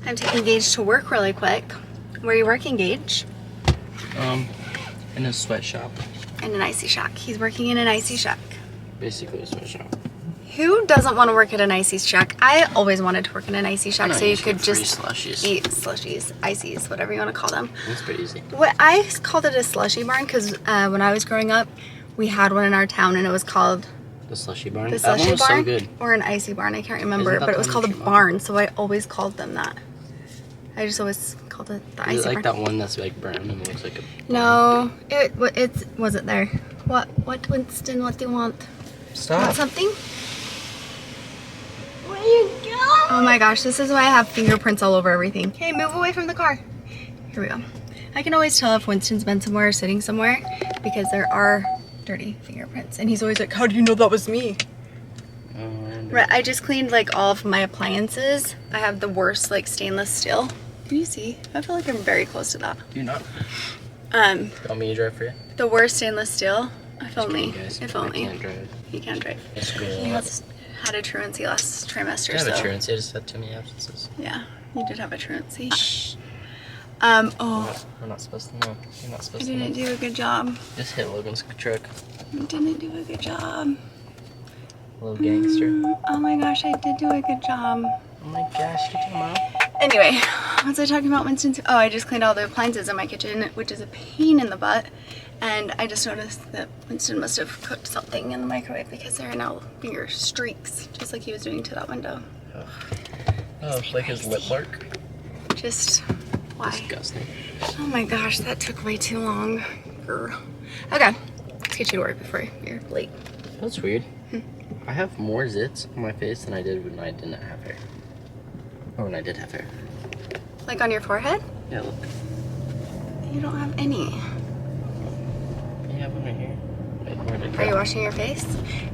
I'm taking Gage to work really quick. Where are you working, Gage? In a sweatshop. In an icy shack. He's working in an icy shack. Basically a sweatshop. Who doesn't want to work at an icy shack? I always wanted to work in an icy shack so you could just eat slushies, ices, whatever you want to call them. That's pretty easy. What I called it a slushy barn because when I was growing up, we had one in our town and it was called the slushy barn. The slushy was barn, so good. or an icy barn. I can't remember, but it was called a barn, so I always called them that. I just always called it the icy barn. Is it like that one that's like brown and looks like a barn? No, it wasn't there. What, Winston? What do you want? Stop. Want something? Where you go? Oh my gosh, this is why I have fingerprints all over everything. Okay, move away from the car. Here we go. I can always tell if Winston's been somewhere or sitting somewhere because there are dirty fingerprints. And he's always like, how do you know that was me? Right, I just cleaned like all of my appliances. I have the worst like stainless steel. Can you see? I feel like I'm very close to that. You're not. You want me to drive for you? The worst stainless steel. If only. If only. I can't drive. He can't drive. He had a truancy last trimester. I have a truancy. I just had too many absences. Yeah, you did have a truancy. Shh. We're not supposed to know. You're not supposed to know. I didn't do a good job. Just hit Logan's truck. I didn't do a good job. Little gangster. Oh my gosh, I did do a good job. Oh my gosh, you too, Mom. Anyway, what was I talking about, Winston's? Oh, I just cleaned all the appliances in my kitchen, which is a pain in the butt. And I just noticed that Winston must have cooked something in the microwave because there are now finger streaks, just like he was doing to that window. Oh, like his lip mark? Just, why? Disgusting. Oh my gosh, that took way too long. Grr. Okay, let's get you to work before you're late. That's weird. I have more zits on my face than I did when I didn't have hair. Or when I did have hair. Like on your forehead? Yeah, look. You don't have any. You have one right here. Wait, where did it go? Are you washing your face?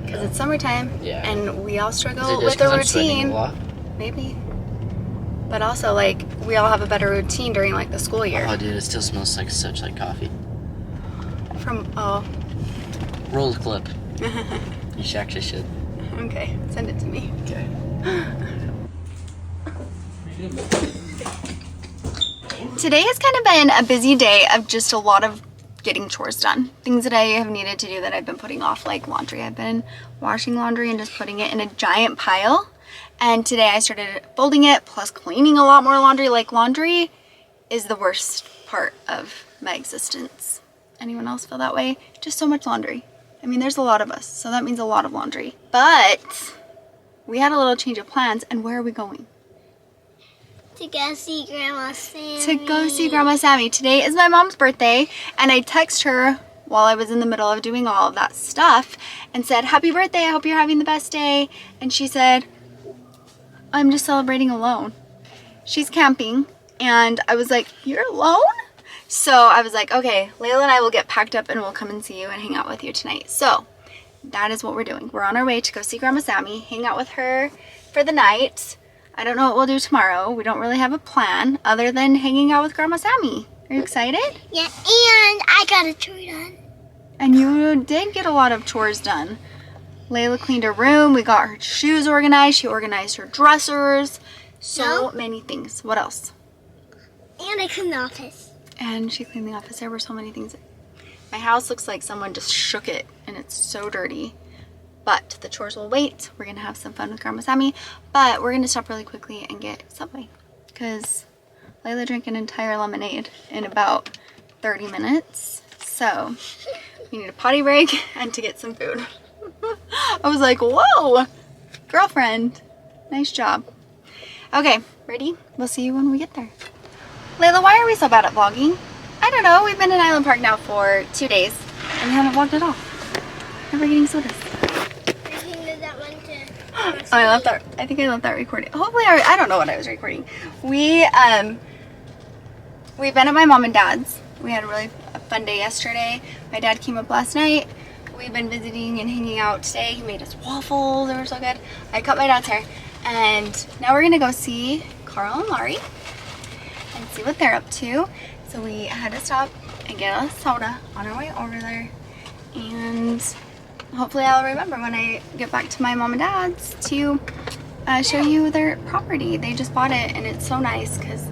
Because it's summertime. Yeah. And we all struggle Is it just with a 'cause I'm sweating routine. a lot? Maybe. But also, like, we all have a better routine during, like, the school year. Oh, dude, it still smells like such like coffee. From, oh. Roll the clip. You actually should. Okay, send it to me. Okay. Today has kind of been a busy day of just a lot of getting chores done. Things that I have needed to do that I've been putting off, like laundry. I've been washing laundry and just putting it in a giant pile. And today I started folding it, plus cleaning a lot more laundry. Like, laundry is the worst part of my existence. Anyone else feel that way? Just so much laundry. I mean, there's a lot of us, so that means a lot of laundry. But we had a little change of plans, and where are we going? To go see Grandma Sammy. To go see Grandma Sammy. Today is my mom's birthday, and I texted her while I was in the middle of doing all of that stuff and said, happy birthday, I hope you're having the best day. And she said, I'm just celebrating alone. She's camping, and I was like, you're alone? So I was like, okay, Layla and I will get packed up and we'll come and see you and hang out with you tonight. So that is what we're doing. We're on our way to go see Grandma Sammy, hang out with her for the night. I don't know what we'll do tomorrow. We don't really have a plan other than hanging out with Grandma Sammy. Are you excited? Yeah, and I got a chore done. And you did get a lot of chores done. Layla cleaned her room. We got her shoes organized. She organized her dressers. So many things. What else? And I cleaned the office. And she cleaned the office. There were so many things. My house looks like someone just shook it and it's so dirty. But the chores will wait. We're going to have some fun with Grandma Sammy. But we're going to stop really quickly and get Subway. Because Layla drank an entire lemonade in about 30 minutes. So we need a potty break and to get some food. I was like, whoa, girlfriend. Nice job. Okay, ready? We'll see you when we get there. Layla, why are we so bad at vlogging? I don't know. We've been in Island Park now for 2 days and we haven't vlogged at all. And we're getting sodas. Oh, I left that. I think I left that recording. Hopefully, I don't know what I was recording. We've been at my mom and dad's. We had a really fun day yesterday. My dad came up last night. We've been visiting and hanging out today. He made us waffles. They were so good. I cut my dad's hair, and now we're gonna go see Carl and Laurie and see what they're up to. So we had to stop and get a soda on our way over there, and hopefully I'll remember when I get back to my mom and dad's to show you their property. They just bought it and it's so nice because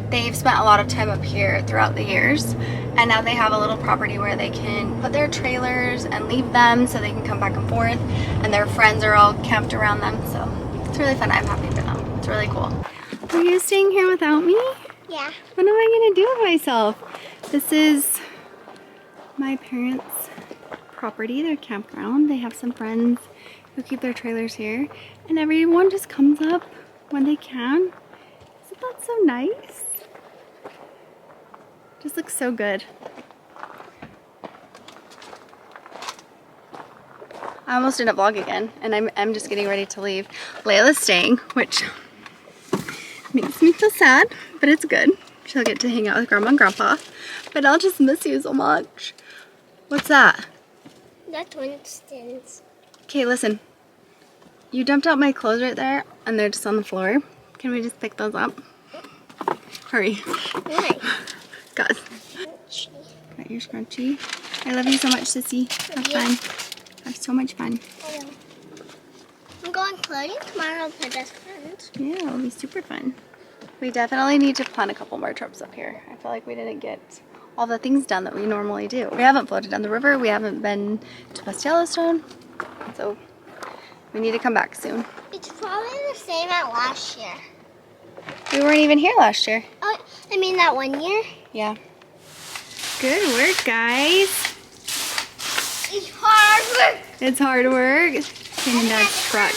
they've spent a lot of time up here throughout the years, and now they have a little property where they can put their trailers and leave them so they can come back and forth, and their friends are all camped around them, so it's really fun. I'm happy for them. It's really cool. Are you staying here without me? Yeah. What am I gonna do with myself? This is my parents' property, their campground. They have some friends who keep their trailers here, and everyone just comes up when they can. Isn't that so nice? Just looks so good. I almost didn't vlog again, and I'm just getting ready to leave. Layla's staying, which makes me feel sad, but it's good. She'll get to hang out with Grandma and Grandpa, but I'll just miss you so much. What's that? That's Winston's. Okay, listen. You dumped out my clothes right there, and they're just on the floor. Can we just pick those up? Hurry. Nice. God. Got your scrunchie. I love you so much, Sissy. Have fun. Have so much fun. I know. I'm going floating tomorrow with my best friends. Yeah, it'll be super fun. We definitely need to plan a couple more trips up here. I feel like we didn't get all the things done that we normally do. We haven't floated down the river. We haven't been to West Yellowstone. So we need to come back soon. It's probably the same as last year. We weren't even here last year. Oh, I mean that 1 year? Yeah. Good work, guys. It's hard work. It's hard work. Came in Dad's truck.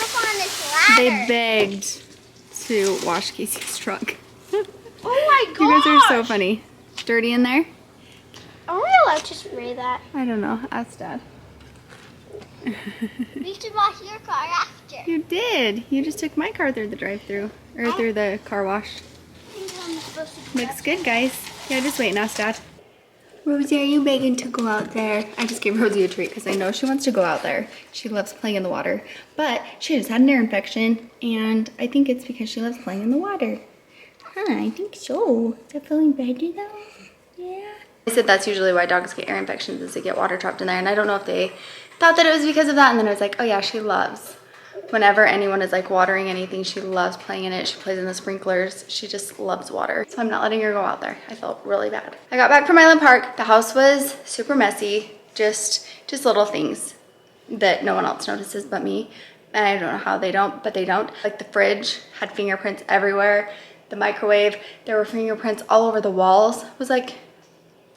They begged to wash Casey's truck. Oh my god! You guys are so funny. Dirty in there? Are we allowed to spray that? I don't know. Ask Dad. We should wash your car after. You did. You just took my car through the drive-thru. Or through the car wash. Looks good, guys. Yeah, just wait and ask Dad. Rosie, are you begging to go out there? I just gave Rosie a treat because I know she wants to go out there. She loves playing in the water. But she just had an ear infection, and I think it's because she loves playing in the water. Huh, I think so. Is that feeling better though? Yeah. They said that's usually why dogs get ear infections, is they get water trapped in there. And I don't know if they thought that it was because of that. And then I was like, oh yeah, she loves. Whenever anyone is like watering anything, she loves playing in it. She plays in the sprinklers. She just loves water. So I'm not letting her go out there. I felt really bad. I got back from Island Park. The house was super messy. Just little things that no one else notices but me. And I don't know how they don't, but they don't. Like the fridge had fingerprints everywhere. The microwave, there were fingerprints all over the walls. I was like,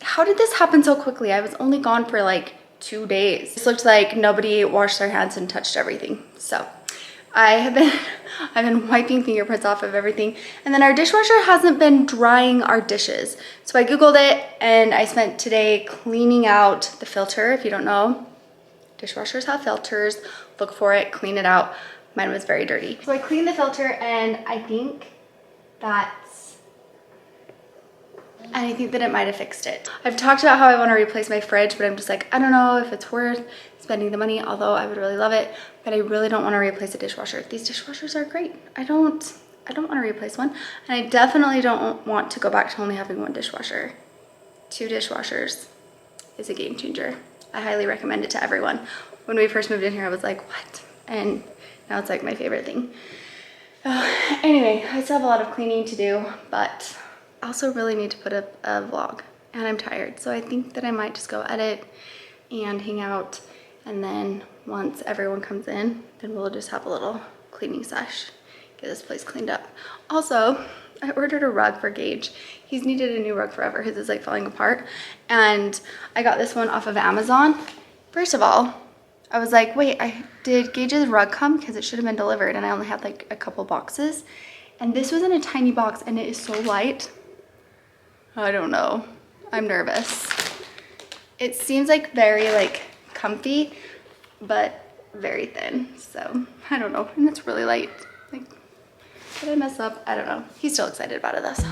how did this happen so quickly? I was only gone for like 2 days. This looked like nobody washed their hands and touched everything. So I've been wiping fingerprints off of everything. And then our dishwasher hasn't been drying our dishes. So I Googled it and I spent today cleaning out the filter. If you don't know, dishwashers have filters. Look for it, clean it out. Mine was very dirty. So I cleaned the filter and I think that it might have fixed it. I've talked about how I want to replace my fridge, but I'm just like, I don't know if it's worth spending the money, although I would really love it, but I really don't want to replace a dishwasher. These dishwashers are great. I don't want to replace one, and I definitely don't want to go back to only having one dishwasher. 2 dishwashers is a game changer. I highly recommend it to everyone. When we first moved in here, I was like, what? And now it's like my favorite thing. Anyway, I still have a lot of cleaning to do, but I also really need to put up a vlog, and I'm tired. So I think that I might just go edit and hang out, and then once everyone comes in, then we'll just have a little cleaning sesh, get this place cleaned up. Also, I ordered a rug for Gage. He's needed a new rug forever. His is like falling apart, and I got this one off of Amazon. First of all, I was like, wait, did Gage's rug come? Because it should have been delivered, and I only had like a couple boxes. And this was in a tiny box, and it is so light. I don't know. I'm nervous. It seems like very like comfy, but very thin. So I don't know. And it's really light. Like, did I mess up? I don't know. He's still excited about it though. So